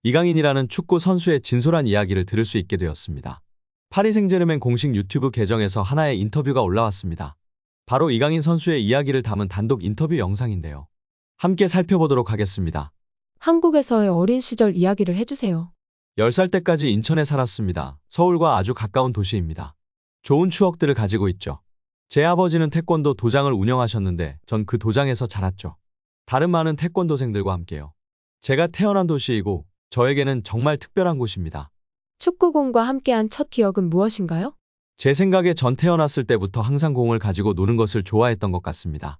이강인이라는 축구 선수의 진솔한 이야기를 들을 수 있게 되었습니다. 파리 생제르맹 공식 유튜브 계정에서 하나의 인터뷰가 올라왔습니다. 바로 이강인 선수의 이야기를 담은 단독 인터뷰 영상인데요. 함께 살펴보도록 하겠습니다. 한국에서의 어린 시절 이야기를 해주세요. 10살 때까지 인천에 살았습니다. 서울과 아주 가까운 도시입니다. 좋은 추억들을 가지고 있죠. 제 아버지는 태권도 도장을 운영하셨는데 전 그 도장에서 자랐죠. 다른 많은 태권도생들과 함께요. 제가 태어난 도시이고 저에게는 정말 특별한 곳입니다. 축구공과 함께한 첫 기억은 무엇인가요? 제 생각에 전 태어났을 때부터 항상 공을 가지고 노는 것을 좋아했던 것 같습니다.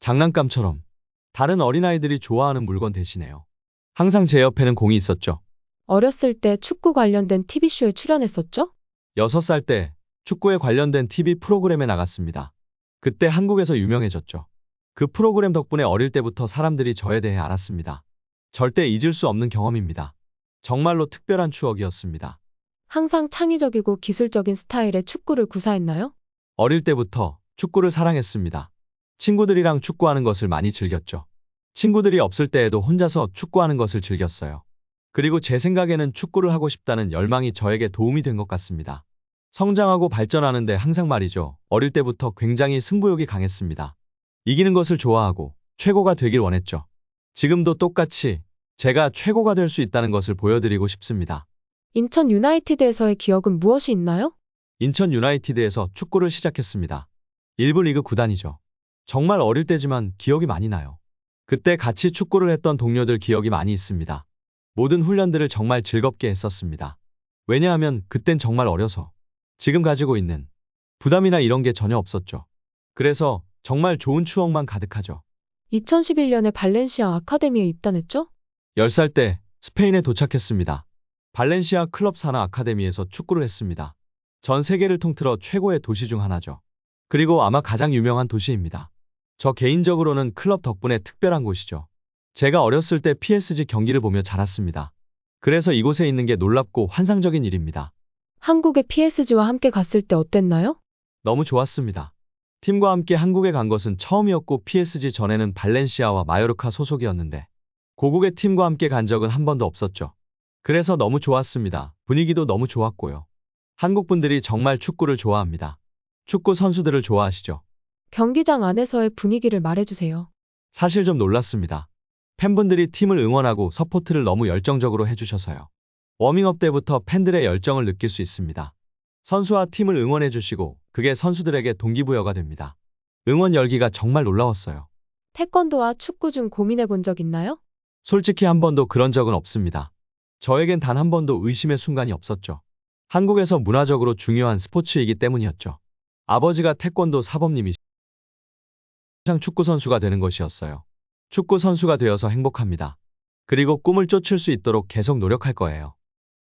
장난감처럼 다른 어린아이들이 좋아하는 물건 대신에요. 항상 제 옆에는 공이 있었죠. 어렸을 때 축구 관련된 TV쇼에 출연했었죠? 6살 때 축구에 관련된 TV 프로그램에 나갔습니다. 그때 한국에서 유명해졌죠. 그 프로그램 덕분에 어릴 때부터 사람들이 저에 대해 알았습니다. 절대 잊을 수 없는 경험입니다. 정말로 특별한 추억이었습니다. 항상 창의적이고 기술적인 스타일의 축구를 구사했나요? 어릴 때부터 축구를 사랑했습니다. 친구들이랑 축구하는 것을 많이 즐겼죠. 친구들이 없을 때에도 혼자서 축구하는 것을 즐겼어요. 그리고 제 생각에는 축구를 하고 싶다는 열망이 저에게 도움이 된 것 같습니다. 성장하고 발전하는데 항상 말이죠. 어릴 때부터 굉장히 승부욕이 강했습니다. 이기는 것을 좋아하고 최고가 되길 원했죠. 지금도 똑같이 제가 최고가 될 수 있다는 것을 보여드리고 싶습니다. 인천 유나이티드에서의 기억은 무엇이 있나요? 인천 유나이티드에서 축구를 시작했습니다. 1부 리그 구단이죠. 정말 어릴 때지만 기억이 많이 나요. 그때 같이 축구를 했던 동료들 기억이 많이 있습니다. 모든 훈련들을 정말 즐겁게 했었습니다. 왜냐하면 그땐 정말 어려서 지금 가지고 있는 부담이나 이런 게 전혀 없었죠. 그래서 정말 좋은 추억만 가득하죠. 2011년에 발렌시아 아카데미에 입단했죠? 10살 때 스페인에 도착했습니다. 발렌시아 클럽 사나 아카데미에서 축구를 했습니다. 전 세계를 통틀어 최고의 도시 중 하나죠. 그리고 아마 가장 유명한 도시입니다. 저 개인적으로는 클럽 덕분에 특별한 곳이죠. 제가 어렸을 때 PSG 경기를 보며 자랐습니다. 그래서 이곳에 있는 게 놀랍고 환상적인 일입니다. 한국의 PSG와 함께 갔을 때 어땠나요? 너무 좋았습니다. 팀과 함께 한국에 간 것은 처음이었고 PSG 전에는 발렌시아와 마요르카 소속이었는데 고국의 팀과 함께 간 적은 한 번도 없었죠. 그래서 너무 좋았습니다. 분위기도 너무 좋았고요. 한국 분들이 정말 축구를 좋아합니다. 축구 선수들을 좋아하시죠? 경기장 안에서의 분위기를 말해주세요. 사실 좀 놀랐습니다. 팬분들이 팀을 응원하고 서포트를 너무 열정적으로 해주셔서요. 워밍업 때부터 팬들의 열정을 느낄 수 있습니다. 선수와 팀을 응원해 주시고 그게 선수들에게 동기부여가 됩니다. 응원 열기가 정말 놀라웠어요. 태권도와 축구 중 고민해 본 적 있나요? 솔직히 한 번도 그런 적은 없습니다. 저에겐 단 한 번도 의심의 순간이 없었죠. 한국에서 문화적으로 중요한 스포츠이기 때문이었죠. 아버지가 태권도 사범님이시고 항상 축구 선수가 되는 것이었어요. 축구 선수가 되어서 행복합니다. 그리고 꿈을 쫓을 수 있도록 계속 노력할 거예요.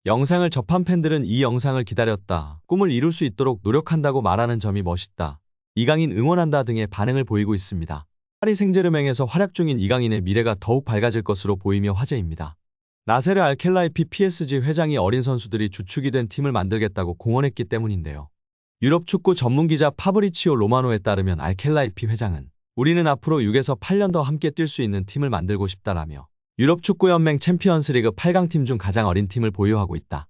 영상을 접한 팬들은 이 영상을 기다렸다, 꿈을 이룰 수 있도록 노력한다고 말하는 점이 멋있다, 이강인 응원한다 등의 반응을 보이고 있습니다. 파리 생제르맹에서 활약 중인 이강인의 미래가 더욱 밝아질 것으로 보이며 화제입니다. 나세르 알켈라이피 PSG 회장이 어린 선수들이 주축이 된 팀을 만들겠다고 공언했기 때문인데요. 유럽 축구 전문 기자 파브리치오 로마노에 따르면 알켈라이피 회장은 우리는 앞으로 6에서 8년 더 함께 뛸 수 있는 팀을 만들고 싶다라며 유럽 축구연맹 챔피언스리그 8강팀 중 가장 어린 팀을 보유하고 있다.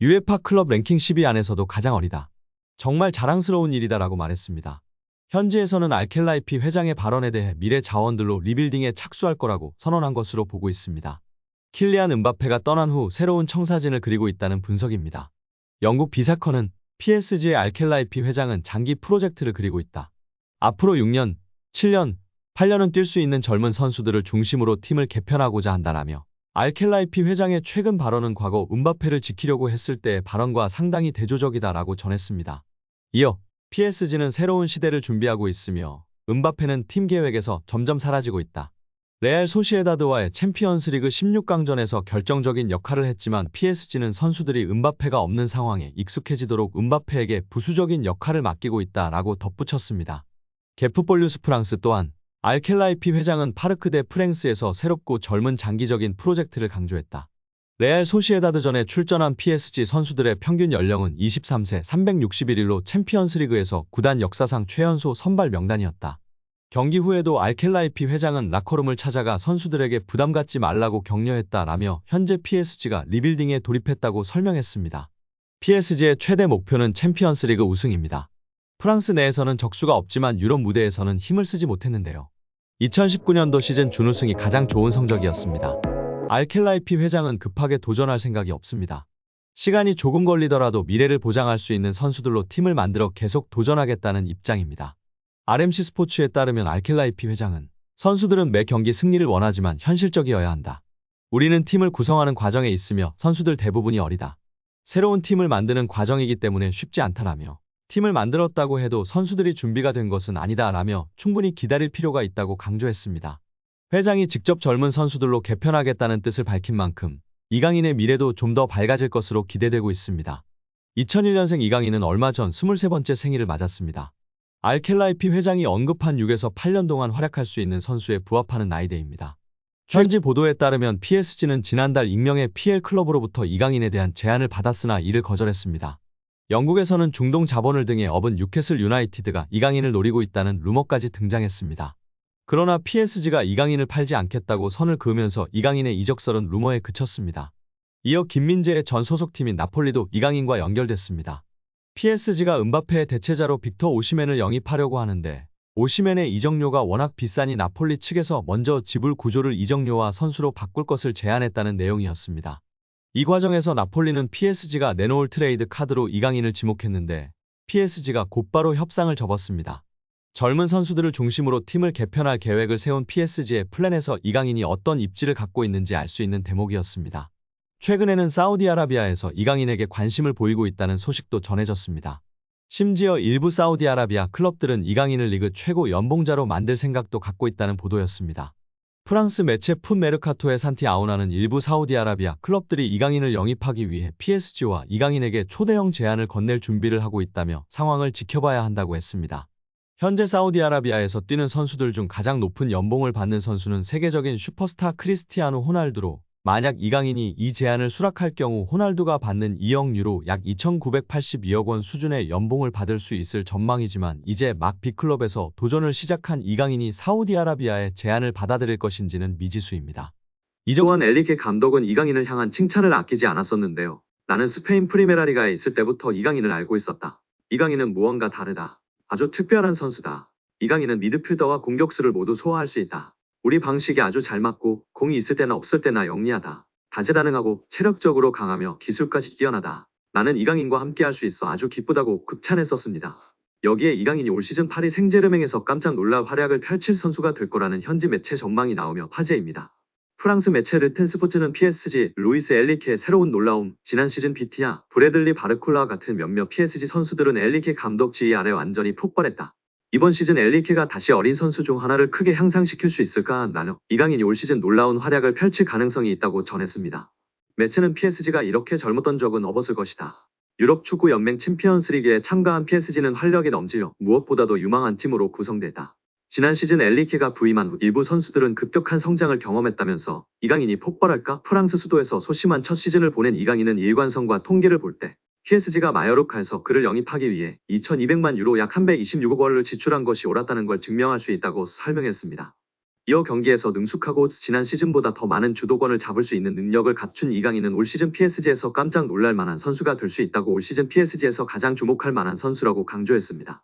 UEFA 클럽 랭킹 10위 안에서도 가장 어리다. 정말 자랑스러운 일이다라고 말했습니다. 현지에서는 알켈라이피 회장의 발언에 대해 미래 자원들로 리빌딩에 착수할 거라고 선언한 것으로 보고 있습니다. 킬리안 음바페가 떠난 후 새로운 청사진을 그리고 있다는 분석입니다. 영국 비사컨은 PSG의 알켈라이피 회장은 장기 프로젝트를 그리고 있다. 앞으로 6년, 7년, 8년은 뛸 수 있는 젊은 선수들을 중심으로 팀을 개편하고자 한다라며 알켈라이피 회장의 최근 발언은 과거 음바페를 지키려고 했을 때의 발언과 상당히 대조적이다라고 전했습니다. 이어 PSG는 새로운 시대를 준비하고 있으며 음바페는 팀 계획에서 점점 사라지고 있다. 레알 소시에다드와의 챔피언스리그 16강전에서 결정적인 역할을 했지만 PSG는 선수들이 음바페가 없는 상황에 익숙해지도록 음바페에게 부수적인 역할을 맡기고 있다라고 덧붙였습니다. 게프폴류스 프랑스 또한 알켈라이피 회장은 파르크 데 프랭스에서 새롭고 젊은 장기적인 프로젝트를 강조했다. 레알 소시에다드전에 출전한 PSG 선수들의 평균 연령은 23세 361일로 챔피언스리그에서 구단 역사상 최연소 선발 명단이었다. 경기 후에도 알켈라이피 회장은 라커룸을 찾아가 선수들에게 부담 갖지 말라고 격려했다라며 현재 PSG가 리빌딩에 돌입했다고 설명했습니다. PSG의 최대 목표는 챔피언스리그 우승입니다. 프랑스 내에서는 적수가 없지만 유럽 무대에서는 힘을 쓰지 못했는데요. 2019년도 시즌 준우승이 가장 좋은 성적이었습니다. 알켈라이피 회장은 급하게 도전할 생각이 없습니다. 시간이 조금 걸리더라도 미래를 보장할 수 있는 선수들로 팀을 만들어 계속 도전하겠다는 입장입니다. RMC 스포츠에 따르면 알켈라이피 회장은 선수들은 매 경기 승리를 원하지만 현실적이어야 한다. 우리는 팀을 구성하는 과정에 있으며 선수들 대부분이 어리다. 새로운 팀을 만드는 과정이기 때문에 쉽지 않다라며 팀을 만들었다고 해도 선수들이 준비가 된 것은 아니다라며 충분히 기다릴 필요가 있다고 강조했습니다. 회장이 직접 젊은 선수들로 개편하겠다는 뜻을 밝힌 만큼 이강인의 미래도 좀 더 밝아질 것으로 기대되고 있습니다. 2001년생 이강인은 얼마 전 23번째 생일을 맞았습니다. 알켈라이피 회장이 언급한 6에서 8년 동안 활약할 수 있는 선수에 부합하는 나이대입니다. 현지 보도에 따르면 PSG는 지난달 익명의 PL 클럽으로부터 이강인에 대한 제안을 받았으나 이를 거절했습니다. 영국에서는 중동 자본을 등에 업은 뉴캐슬 유나이티드가 이강인을 노리고 있다는 루머까지 등장했습니다. 그러나 PSG가 이강인을 팔지 않겠다고 선을 그으면서 이강인의 이적설은 루머에 그쳤습니다. 이어 김민재의 전 소속팀인 나폴리도 이강인과 연결됐습니다. PSG가 음바페의 대체자로 빅터 오시멘을 영입하려고 하는데 오시멘의 이적료가 워낙 비싸니 나폴리 측에서 먼저 지불 구조를 이적료와 선수로 바꿀 것을 제안했다는 내용이었습니다. 이 과정에서 나폴리는 PSG가 내놓을 트레이드 카드로 이강인을 지목했는데 PSG가 곧바로 협상을 접었습니다. 젊은 선수들을 중심으로 팀을 개편할 계획을 세운 PSG의 플랜에서 이강인이 어떤 입지를 갖고 있는지 알 수 있는 대목이었습니다. 최근에는 사우디아라비아에서 이강인에게 관심을 보이고 있다는 소식도 전해졌습니다. 심지어 일부 사우디아라비아 클럽들은 이강인을 리그 최고 연봉자로 만들 생각도 갖고 있다는 보도였습니다. 프랑스 매체 풋 메르카토의 산티 아우나는 일부 사우디아라비아 클럽들이 이강인을 영입하기 위해 PSG와 이강인에게 초대형 제안을 건넬 준비를 하고 있다며 상황을 지켜봐야 한다고 했습니다. 현재 사우디아라비아에서 뛰는 선수들 중 가장 높은 연봉을 받는 선수는 세계적인 슈퍼스타 크리스티아노 호날두로 만약 이강인이 이 제안을 수락할 경우 호날두가 받는 2억 유로 약 2,982억 원 수준의 연봉을 받을 수 있을 전망이지만 이제 막 B클럽에서 도전을 시작한 이강인이 사우디아라비아의 제안을 받아들일 것인지는 미지수입니다. 이정환 엘리케 감독은 이강인을 향한 칭찬을 아끼지 않았었는데요. 나는 스페인 프리메라리가에 있을 때부터 이강인을 알고 있었다. 이강인은 무언가 다르다. 아주 특별한 선수다. 이강인은 미드필더와 공격수를 모두 소화할 수 있다. 우리 방식이 아주 잘 맞고 공이 있을 때나 없을 때나 영리하다. 다재다능하고 체력적으로 강하며 기술까지 뛰어나다. 나는 이강인과 함께할 수 있어 아주 기쁘다고 극찬했었습니다. 여기에 이강인이 올 시즌 파리 생제르맹에서 깜짝 놀랄 활약을 펼칠 선수가 될 거라는 현지 매체 전망이 나오며 화제입니다. 프랑스 매체 르텐 스포츠는 PSG, 루이스 엘리케의 새로운 놀라움, 지난 시즌 비티냐, 브래들리 바르콜라와 같은 몇몇 PSG 선수들은 엘리케 감독 지휘 아래 완전히 폭발했다. 이번 시즌 엘리케가 다시 어린 선수 중 하나를 크게 향상시킬 수 있을까? 나는 이강인이 올 시즌 놀라운 활약을 펼칠 가능성이 있다고 전했습니다. 매체는 PSG가 이렇게 젊었던 적은 없었을 것이다. 유럽 축구 연맹 챔피언스리그에 참가한 PSG는 활력이 넘치려 무엇보다도 유망한 팀으로 구성됐다. 지난 시즌 엘리케가 부임한 후 일부 선수들은 급격한 성장을 경험했다면서 이강인이 폭발할까? 프랑스 수도에서 소심한 첫 시즌을 보낸 이강인은 일관성과 통계를 볼 때 PSG가 마요르카에서 그를 영입하기 위해 2,200만 유로 약 326억 원을 지출한 것이 옳았다는 걸 증명할 수 있다고 설명했습니다. 이어 경기에서 능숙하고 지난 시즌보다 더 많은 주도권을 잡을 수 있는 능력을 갖춘 이강인은 올 시즌 PSG에서 깜짝 놀랄 만한 선수가 될 수 있다고 올 시즌 PSG에서 가장 주목할 만한 선수라고 강조했습니다.